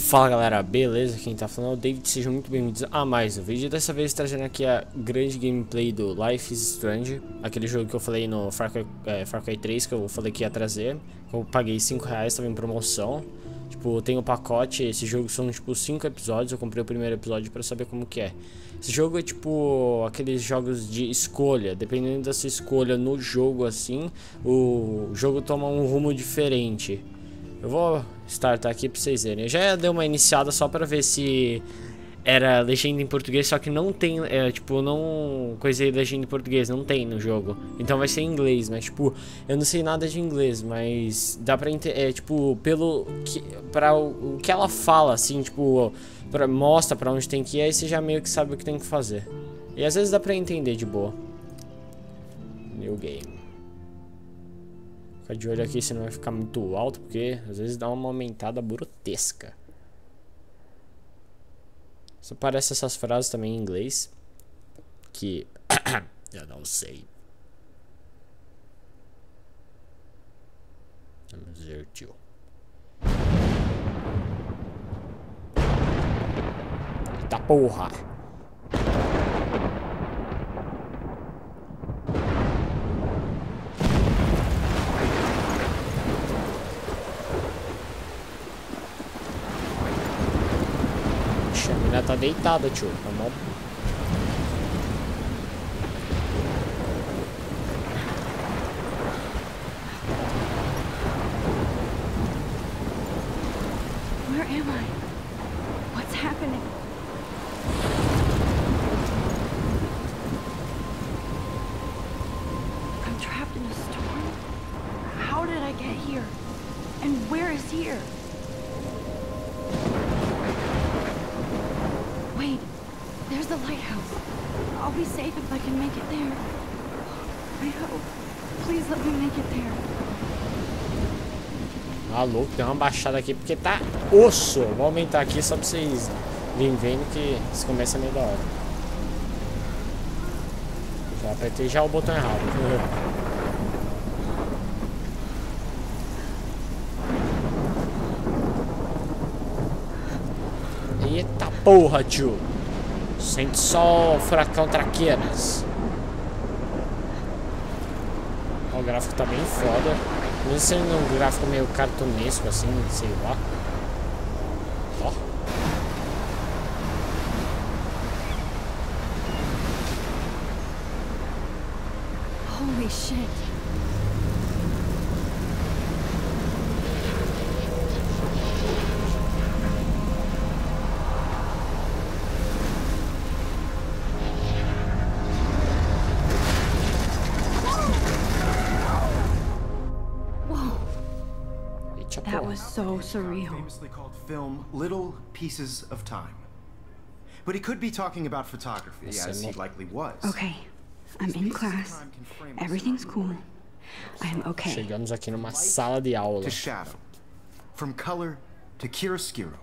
Fala galera, beleza? Quem tá falando é o David, sejam muito bem-vindos a mais um vídeo. Dessa vez trazendo aqui a grande gameplay do Life is Strange, aquele jogo que eu falei no Far Cry 3, que eu falei que ia trazer. Eu paguei R$5, tava em promoção. Tipo, tem o pacote, esse jogo são tipo 5 episódios, eu comprei o primeiro episódio pra saber como que é. Esse jogo é tipo aqueles jogos de escolha, dependendo da sua escolha no jogo assim, o jogo toma um rumo diferente. Eu vou startar aqui pra vocês verem. Eu já dei uma iniciada só pra ver se era legenda em português, só que não tem, tipo, não coisei legenda em português, não tem no jogo. Então vai ser em inglês, mas tipo, eu não sei nada de inglês, mas dá pra entender, tipo, pelo que, o que ela fala, assim, tipo, mostra pra onde tem que ir, aí você já meio que sabe o que tem que fazer. E às vezes dá pra entender de boa. New game. Fica de olho aqui, senão vai ficar muito alto, porque às vezes dá uma aumentada grotesca. Só aparece essas frases também em inglês, que eu não sei. Vamos ver, tio. Eita porra! A menina tá deitada, tio. Tá mal. Where am I? What's happening? I'm trapped in a storm? How did I get here? And where is here? Wait, there's the lighthouse. I'll be safe if I can make it there. I hope. Please let me make it there. Ah, louco, tem uma baixada aqui porque tá osso. Vou aumentar aqui só pra vocês virem vendo que esse começo é meio da hora. Já apertei já o botão errado. Eita porra, tio. Sente só o furacão traqueiras. Ó, o gráfico tá bem foda. Mesmo sendo um gráfico meio cartunesco assim, sei lá. Ó. Holy shit. That was so surreal. Famously called film Little Pieces of Time. But he could be talking about photography, as he likely was. Okay, I'm in class. Everything's cool. I'm okay. Chegamos aqui numa sala de aula. To shadow, from color to chiaroscuro.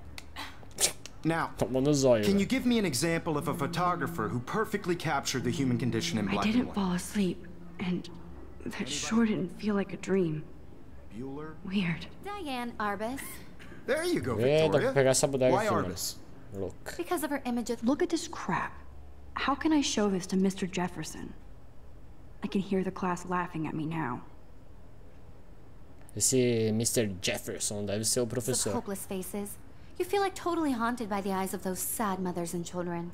Now, can you give me an example of a photographer who perfectly captured the human condition in black and white? I didn't fall asleep, and that sure didn't feel like a dream. Weird. Diane Arbus. There you go, Dá pra Victoria. pegar essa bodega Why aqui, mano. Arbus? Louco. Because of her image of... Look at this crap. How can I show this to Mr. Jefferson? I can hear the class laughing at me now. Esse Mr. Jefferson deve ser o of professor. hopeless faces. You feel like totally haunted by the eyes of those sad mothers and children.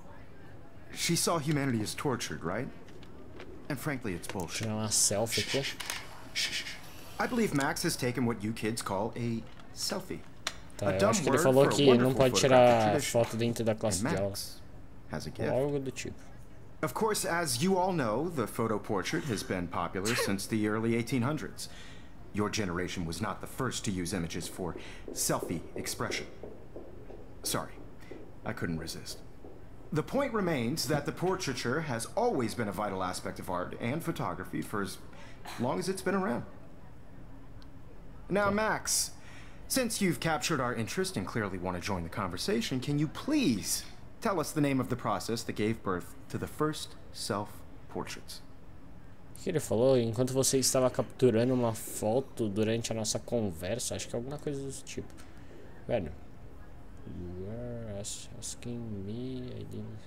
She saw humanity as tortured, right? And frankly, it's bullshit. Tirar uma selfie aqui. I believe Max has taken what you kids call a selfie. Tá, eu acho que ele falou que não pode tirar foto dentro da classe de aula. Ou algo do tipo. Of course, as you all know, the photo portrait has been popular since the early 1800s. Your generation was not the first to use images for selfie expression. Sorry, I couldn't resist. The point remains that the portraiture has always been a vital aspect of art and photography for as long as it's been around. Now, Max, since you've captured our interest and clearly want to join the conversation, can you please tell us the name of the process that gave birth to the first self-portraits? O que ele falou? Enquanto você estava capturando uma foto durante a nossa conversa, acho que é alguma coisa desse tipo. Velho. You are asking me. I didn't...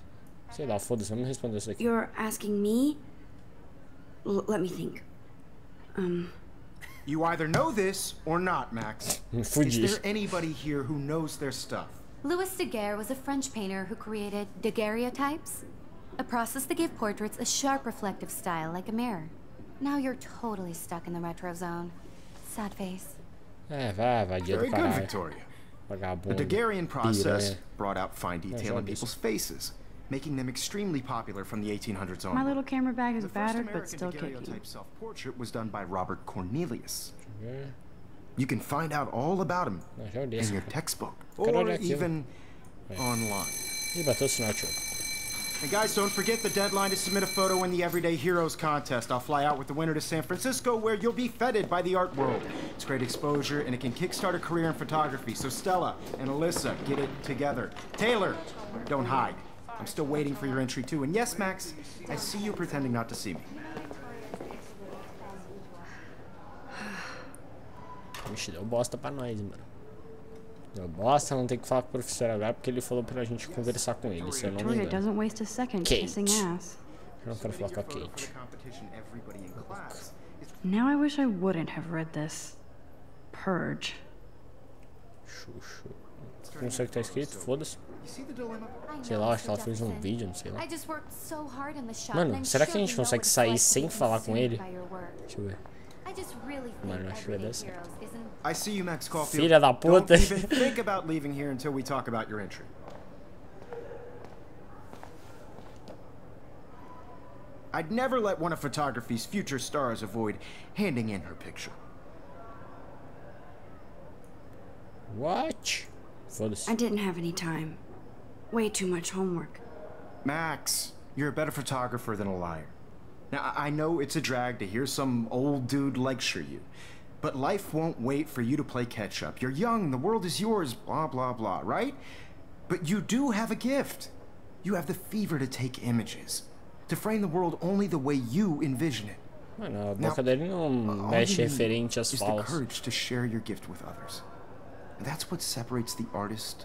Sei lá, foda-se, vamos responder isso aqui. You're asking me? Let me think. You either know this or not, Max. Is there anybody here who knows their stuff? Louis Daguerre was a French painter who created daguerreotypes, a process that gave portraits a sharp reflective style like a mirror. Now you're totally stuck in the retro zone. Sad face. Vai, dia do caralho. Very good, Victoria. Vagabundo. The Daguerrean process brought out fine detail in people's faces, making them extremely popular from the 1800s on. My little camera bag is battered, but still kicking. The first American self-portrait was done by Robert Cornelius. You can find out all about him in your textbook, or even online. And guys, don't forget the deadline to submit a photo in the Everyday Heroes contest. I'll fly out with the winner to San Francisco, where you'll be feted by the art world. It's great exposure, and it can kickstart a career in photography. So Stella and Alyssa, get it together. Taylor, don't hide. I'm still waiting for your entry too. And yes, Max, I see you pretending not to see me. Vixe, deu bosta pra nós, mano. Deu bosta, não tem que falar com o professor agora porque ele falou pra gente conversar com ele, se eu não me engano. Kate. Eu não quero falar com a Kate. Now I wish I wouldn't have read this. Purge. Xuxu. Não sei o que tá escrito, foda-se. Sei lá, acho que ela fez um vídeo, não sei lá. Mano, será que a gente consegue sair sem falar com ele? Deixa eu ver. Mano, acho que vai dar certo. Filha da puta. Think about leaving here until we talk about your entry. I'd never let one of photography's future stars avoid handing in her picture. What? Foda-se. I didn't have any time. Way too much homework. Max, you're a better photographer than a liar. Now, I know it's a drag to hear some old dude lecture you, but life won't wait for you to play catch-up. You're young, the world is yours, blah, blah, blah, right? But you do have a gift. You have the fever to take images, to frame the world only the way you envision it. Mano, a boca dele não mexe referente às falas. The courage to share your gift with others. That's what separates the artist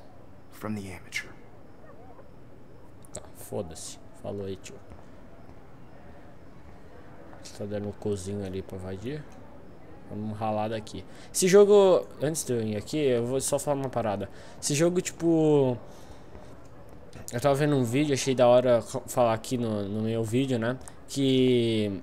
from the amateur. Tá, foda-se. Falou aí, tio. Tá dando um cozinho ali pra vadia. Vamos ralar daqui. Esse jogo, antes de eu ir aqui, eu vou só falar uma parada. Esse jogo, tipo... Eu tava vendo um vídeo, achei da hora falar aqui no meu vídeo, né? Que...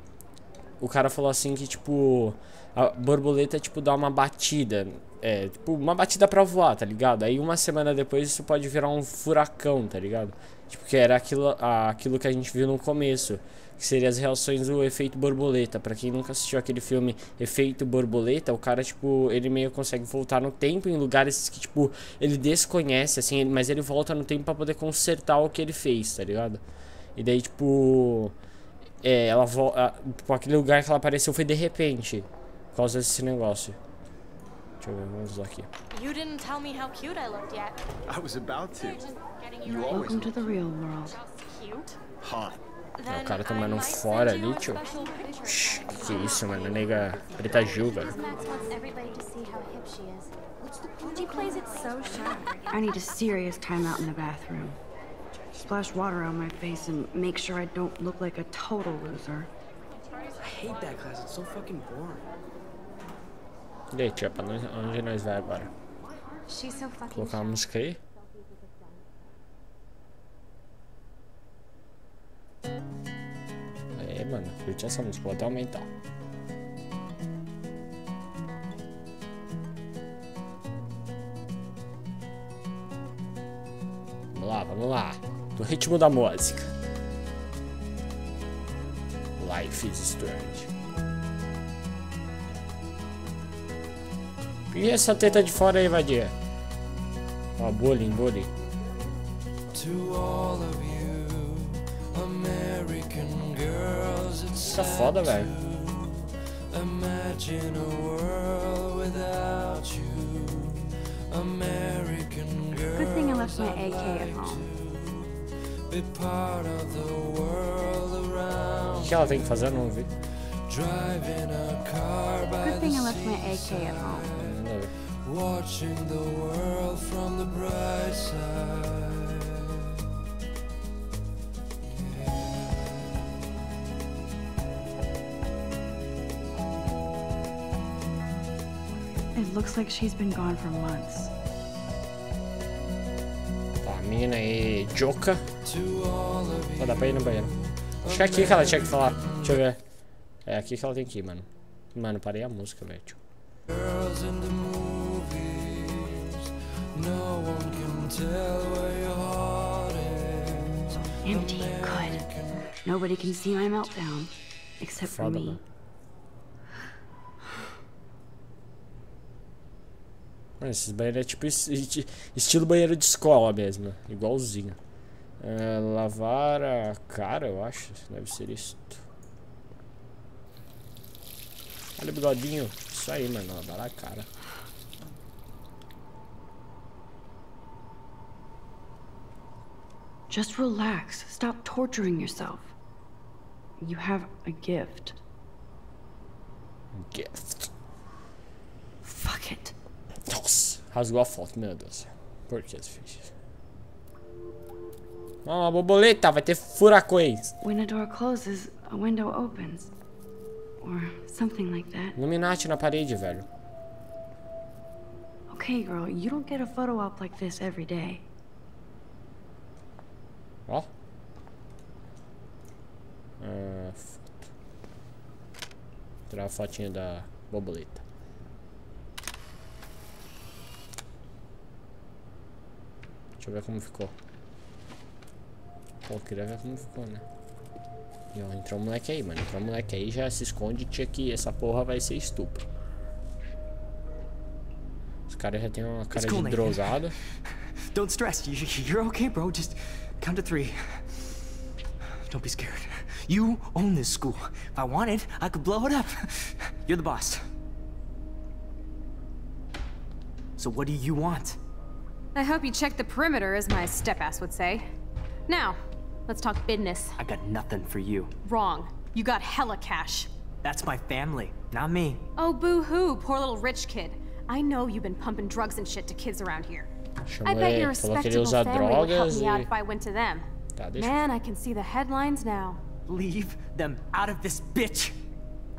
O cara falou assim que, tipo... A borboleta, tipo, dá uma batida. É, tipo, uma batida pra voar, tá ligado? Aí uma semana depois isso pode virar um furacão, tá ligado? Tipo, que era aquilo que a gente viu no começo. Que seria as reações do efeito borboleta. Pra quem nunca assistiu aquele filme Efeito Borboleta, o cara, tipo, ele meio consegue voltar no tempo em lugares que, tipo, ele desconhece, assim, mas ele volta no tempo pra poder consertar o que ele fez, tá ligado? E daí, tipo... ela volta... Tipo, aquele lugar que ela apareceu foi de repente. Por causa desse negócio. Deixa eu ver, vamos usar aqui. You didn't tell me how cute I looked yet. I was about to. You Welcome to the real world. Cute? Hot. O cara tomando fora ali, tio. Que isso, mano. Nega preta Gil, velho. I need a serious time out in the bathroom. Splash water on my face and make sure I don't look like a total loser. I hate that class. It's so fucking boring. E aí, tia, pra nós, onde nós vai agora? Colocar a música aí? É, mano, curti essa música, vou até aumentar. vamos lá. Do ritmo da música. Life is Strange. E essa teta de fora aí, vadia? Ó, bullying. Tá foda, velho. Good thing I left my AK at home. O que ela tem que fazer? Eu não vi. Good thing I left my AK at home. Nada a ver. Watching the world from the bright side. It looks like she's been gone for months. Tá, a menina aí, Joka. Ó, dá pra ir no banheiro. Acho que é aqui que ela tinha que falar. Deixa eu ver. É aqui que ela tem que ir, mano. Mano, parei a música, velho. Girls in the movies, no one can tell where your heart is. Empty, good. Nobody can see my meltdown. Except for Foda, me. mano. Mano, esses banheiros é tipo estilo banheiro de escola mesmo. Igualzinho. É, lavar a cara, eu acho. Deve ser isso. Olha o bigodinho. Isso aí, mano. Lavar a cara. Just relax. Stop torturing yourself. You have a gift. Gift. Fuck it. Nossa, rasgou a foto, meu Deus. Por que você fez isso? Ó, uma borboleta, vai ter furacões. When a door closes, a window opens. Or something like that. Illuminati na parede, velho. Okay, girl, you don't get a photo op like this every day. Ó. Foto. Tirar a fotinha da borboleta. Deixa eu ver como ficou. Pô, queria ver como ficou, né? E ó, entrou um moleque aí, mano. Entrou um moleque aí, já se esconde. Tinha que essa porra vai ser estupro. Os caras já tem uma cara de drogado. Don't stress. You're okay, bro. Just count to 3. Don't be scared. You own this school. If I wanted, I could blow it up. You're the boss. So what do you want? I hope you checked the perimeter, as my step-ass would say. Now, let's talk business. I got nothing for you. Wrong. You got hella cash. That's my family, not me. Oh, boo-hoo, poor little rich kid. I know you've been pumping drugs and shit to kids around here. I bet your respectable family would help me out if I went to them. Man, I can see the headlines now. Leave them out of this bitch!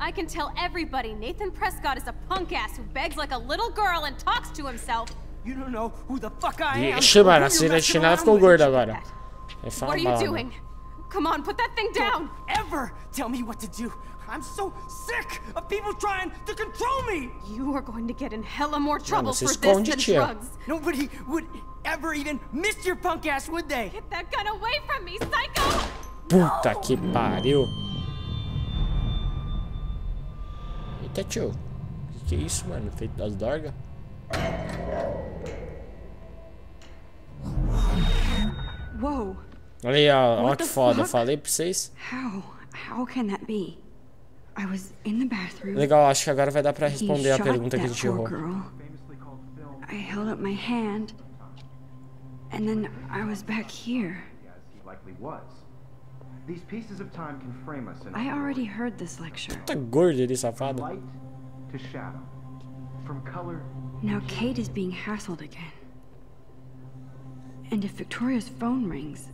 I can tell everybody Nathan Prescott is a punk ass who begs like a little girl and talks to himself. You don't know who the fuck I am. Ixi, mano, a cena de chinela ficou gorda agora. What are you doing? Come on, put that thing down! Don't ever tell me what to do! I'm so sick of people trying to control me! You are going to get in hella more trouble for this esconde, than tia. drugs. Nobody would ever even miss your punk ass, would they? Get that gun away from me, psycho! Puta que pariu. Eita, tio. Que é isso, mano? Feito das dorgas? Whoa. Olha aí, ó. Ó What que the foda. fuck? Falei pra vocês. How can that be? I was in the bathroom. Legal, acho que agora vai dar pra He responder a shot pergunta que a that gente errou. poor girl. I held up my hand, and then I was back here. As he likely was. These pieces of time can frame us in I already heard this lecture. Tá gordo ele, safado. light to shadow, from color. Now Kate is being hassled again. And if Victoria's phone rings,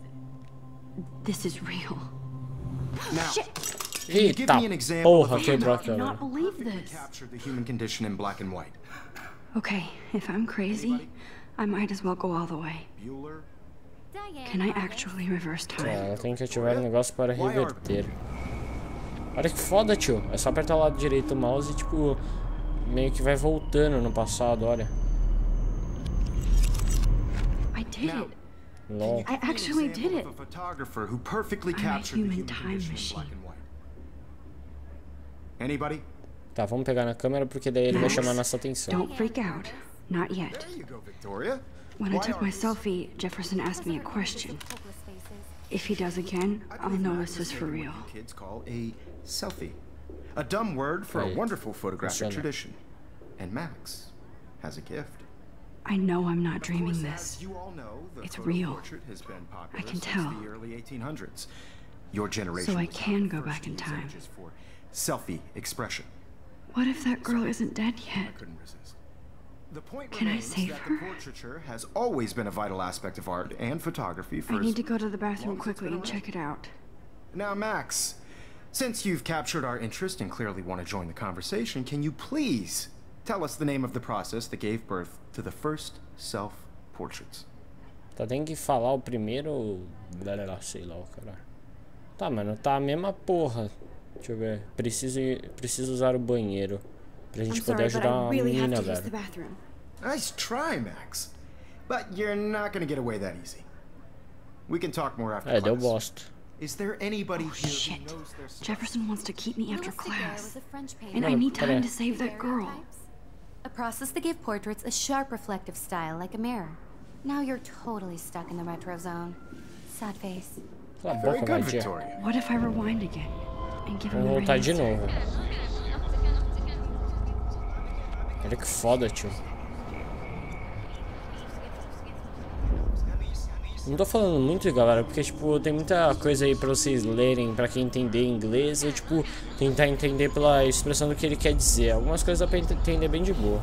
this is real. Now, Shit! can you give Eita me an example of porra, a quebrou a I cannot câmera. believe this. capture the human condition in black and white? Okay, if I'm crazy, I might as well go all the way. Bueller? Can I actually reverse Tá, time? ela tem que ativar o negócio para reverter. Olha que foda, tio. É só apertar o lado direito do mouse e, tipo, meio que vai voltando no passado, olha. I did it. No. I actually did it. A photographer who perfectly I'm a captured the human human time condition in machine. black and white. Anybody? Tá, vamos pegar na câmera porque daí ele vai Max, chamar nossa atenção. Don't freak out. Not yet. There you go, Victoria. When I took my selfie, Jefferson asked me a question. If he does again, I'll know this is for real. What you kids call a selfie. A dumb word for a wonderful photographic tradition. And Max has a gift. I know I'm not dreaming As this. you all know, the It's photo real. portrait has been popular I can since tell. the early 1800s. Your generation So I was can not go the back first in to use time. images for selfie expression. What if that girl isn't dead I yet? couldn't resist. The point Can I remains save that her? the portraiture has always been a vital aspect of art and photography for I need as to go to the bathroom long as it's quickly been and check it out. Now, Max, since you've captured our interest and clearly want to join the conversation, can you please tell us the name of the process that gave birth to the first self-portraits? Tá, tem que falar o primeiro... Sei lá, cara. Tá, mano, tá a mesma porra. Deixa eu ver. Preciso usar o banheiro. Pra gente poder ajudar a menina, velho. Nice try, Max. But you're not gonna get away that easy. We can talk more after class. Deu bosta. Is there anybody here Shit. who knows their stuff? Jefferson wants to keep me after Louis Daguerre class. was a French painter. And I need time to save that girl. Daguerreotypes, a process that gave portraits a sharp reflective style like a mirror. Now you're totally stuck in the retro zone. Sad face. Cala a Very boca, good, vadia. Victoria. What if I rewind again and give him Vamos the right voltar de answer? novo. Olha que foda, tio. Não tô falando muito, galera, porque, tipo, tem muita coisa aí pra vocês lerem, pra quem entender inglês, ou, tipo, tentar entender pela expressão do que ele quer dizer. Algumas coisas dá pra entender bem de boa.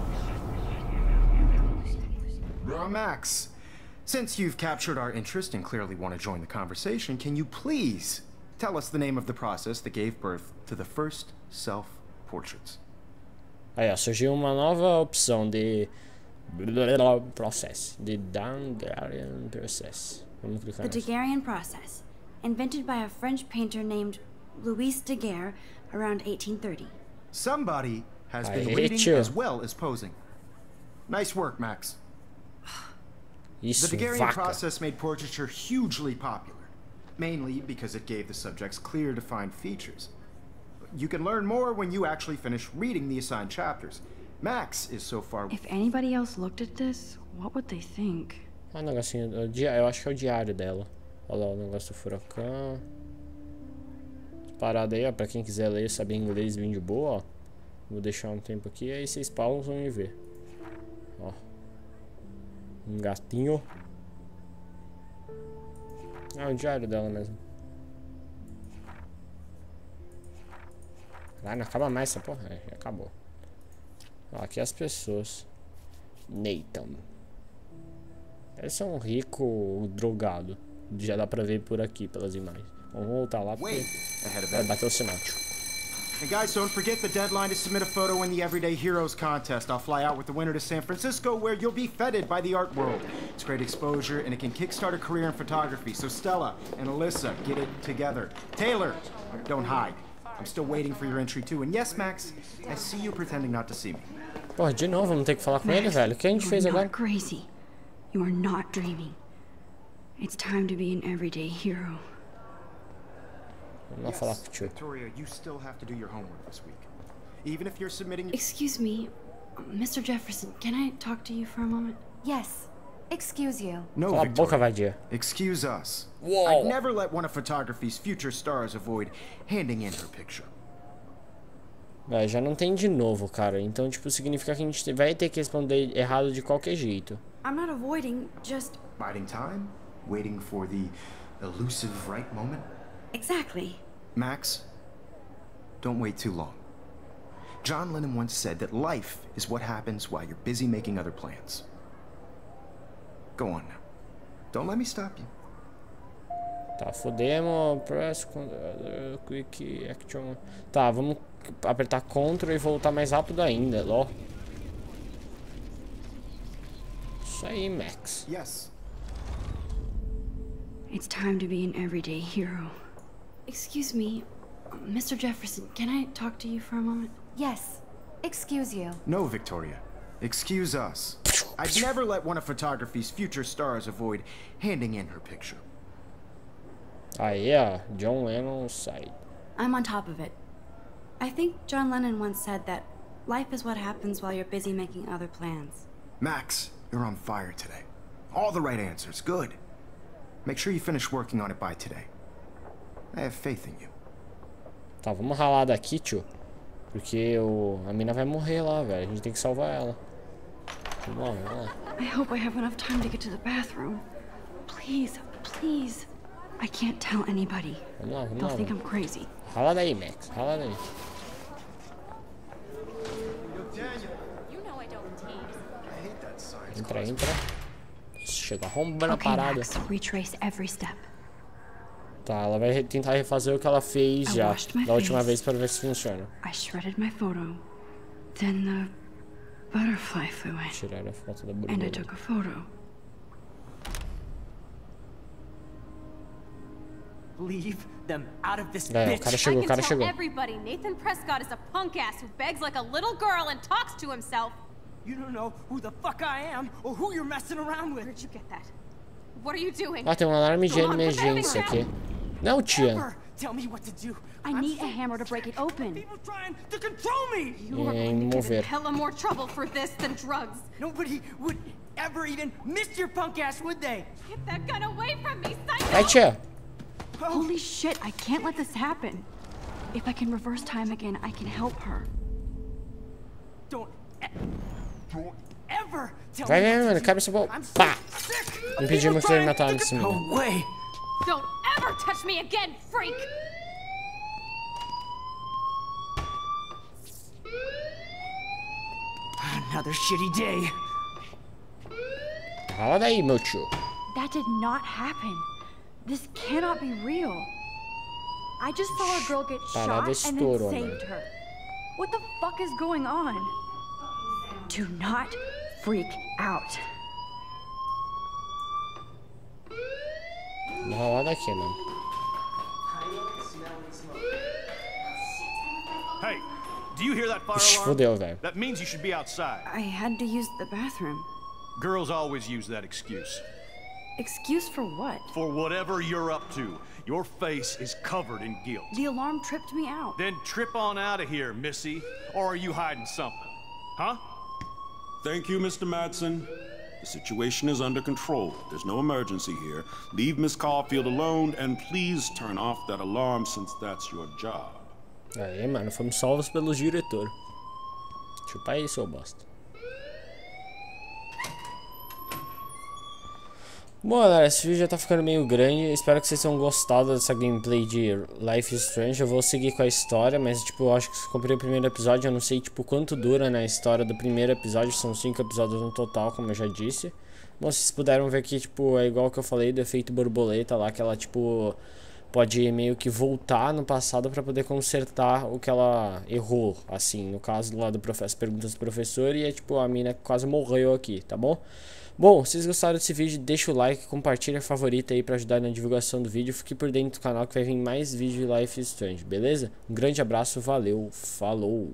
Max, since you've captured our interest and clearly want to join the conversation, can you please tell us the name of the process that gave birth to the first self-portraits? Aí, ó, surgiu uma nova opção de... process. The Daguerrean process. Vamos clicar The nessa. Daguerrean process, invented by a French painter named Louis Daguerre around 1830. Somebody has been Aê, reading tio. as well as posing. Nice work, Max. Isso, The Daguerrean vaca. process made portraiture hugely popular, mainly because it gave the subjects clear, defined features. You can learn more when you actually finish reading the assigned chapters. Max is so far... If anybody else looked at this, what would they think? Ah, negocinho. Eu acho que é o diário dela. Olha lá o negócio do furacão. Parada aí, ó. Pra quem quiser ler, saber inglês bem de boa, ó. Vou deixar um tempo aqui, aí vocês pausam e vê. Ó. Um gatinho. É o diário dela mesmo. Ah, não acaba mais essa porra. É, já acabou. Ó, aqui as pessoas. Nathan. Esse é um rico drogado. Já dá pra ver por aqui, pelas imagens. Vamos voltar lá porque vai bater o sinal, tio. And guys, don't forget the deadline to submit a photo in the Everyday Heroes contest. I'll fly out with the winner to San Francisco, where you'll be feted by the art world. It's great exposure, and it can kickstart a career in photography. So Stella and Alyssa, get it together. Taylor, don't hide. I'm still waiting for your entry too. And yes, Max, I see you pretending not to see me. Porra, de novo, vamos ter que falar com ele, velho. O que a gente fez agora? Crazy. You are not dreaming. It's time to be an everyday hero. Vamos lá falar com o tio. Victoria, you still have to do your homework this week. Even if you're submitting... Excuse me, Mr. Jefferson, can I talk to you for a moment? Yes. Excuse you. No, Cala a boca, Victoria. vadia. Excuse us. Whoa. I'd never let one of photography's future stars avoid handing in her picture. É, já não tem de novo, cara. Então, tipo, significa que a gente vai ter que responder errado de qualquer jeito. I'm not avoiding, just... Biding time? Waiting for the elusive right moment? Exactly. Max, don't wait too long. John Lennon once said that life is what happens while you're busy making other plans. Go on now. Don't let me stop you. Tá, fodemos. Press, quick action. Tá, vamos apertar Ctrl e voltar mais rápido ainda, lol. Isso aí, Max. Yes. It's time to be an everyday hero. Excuse me, Mr. Jefferson, can I talk to you for a moment? Yes. Excuse you. No, Victoria. Excuse us. I'd never let one of photography's future stars avoid handing in her picture. Aí, ó, John Lennon side. I'm on top of it. I think John Lennon once said that life is what happens while you're busy making other plans. Max, you're on fire today. All the right answers, good. Make sure you finish working on it by today. I have faith in you. Tá, vamos ralar daqui, tio. Porque a mina vai morrer lá, velho. A gente tem que salvar ela. Vamos lá, vamos lá. I hope I have enough time to get to the bathroom. Please, please. I can't tell anybody. Vamos lá, vamos They'll lá. think I'm crazy. Rala daí, Max. Rala daí. You know I don't tease. I hate that science. Entra. Chega arrombando a Okay, parada. Max, retrace every step. Tá, ela vai tentar refazer o que ela fez já da última vez para ver se funciona. I shredded my photo. Then the butterfly flew in. Tirar a foto da And I borboleta. took a photo. Leave them out of this É, o bitch. cara chegou, o cara I can chegou. tell everybody Nathan Prescott is a punk ass who begs like a little girl and talks to himself. You don't know who the fuck I am or who you're messing around with. Where'd you get that? What are you doing? Ah, tem um alarme de emergência aqui. Não, tia. Ever tell me what to do. I need a hammer to break it open. People trying to control me. You are going to get mover. in hella more trouble for this than drugs. Nobody would ever even miss your punk ass, would they? Get that gun away from me, psycho! Vai, tia. Holy shit, I can't let this happen. If I can reverse time again, I can help her. Don't ever tell Vai, me vai, what mano. to Quebra essa bola. do. I'm so Pá. sick of Impedimos people ele trying matar to esse menino. No way. Don't ever touch me again, freak! Another shitty day. Rala daí, meu tio. That did not happen. This cannot be real. I just saw a girl get Parada shot and then estourou, saved her. What the fuck is going on? Do not freak out. Vamos ralar daqui, mano. Hey, do you hear that fire Ixi, alarm? fudeu, velho. That means you should be outside. I had to use the bathroom. Girls always use that excuse. Excuse for what? For whatever you're up to, your face is covered in guilt. The alarm tripped me out. Then trip on out of here, missy. Or are you hiding something? Huh? Thank you, Mr. Madsen. The situation is under control. There's no emergency here. Leave Miss Caulfield alone and please turn off that alarm since that's your job. Aí, mano, fomos salvos pelo diretor. Chupa aí, seu bosta. Bom, galera, esse vídeo já tá ficando meio grande. Espero que vocês tenham gostado dessa gameplay de Life is Strange. Eu vou seguir com a história, mas, tipo, eu acho que se eu comprei o primeiro episódio, eu não sei, tipo, quanto dura na história do primeiro episódio. São 5 episódios no total, como eu já disse. Bom, vocês puderam ver aqui, tipo, é igual que eu falei do efeito borboleta lá, que ela, tipo, pode meio que voltar no passado pra poder consertar o que ela errou, assim, no caso lá do professor, perguntas do professor, e é, tipo, a mina quase morreu aqui, tá bom? Bom, se vocês gostaram desse vídeo, deixa o like, compartilha, favorita aí pra ajudar na divulgação do vídeo. Fique por dentro do canal que vai vir mais vídeos de Life is Strange, beleza? Um grande abraço, valeu, falou!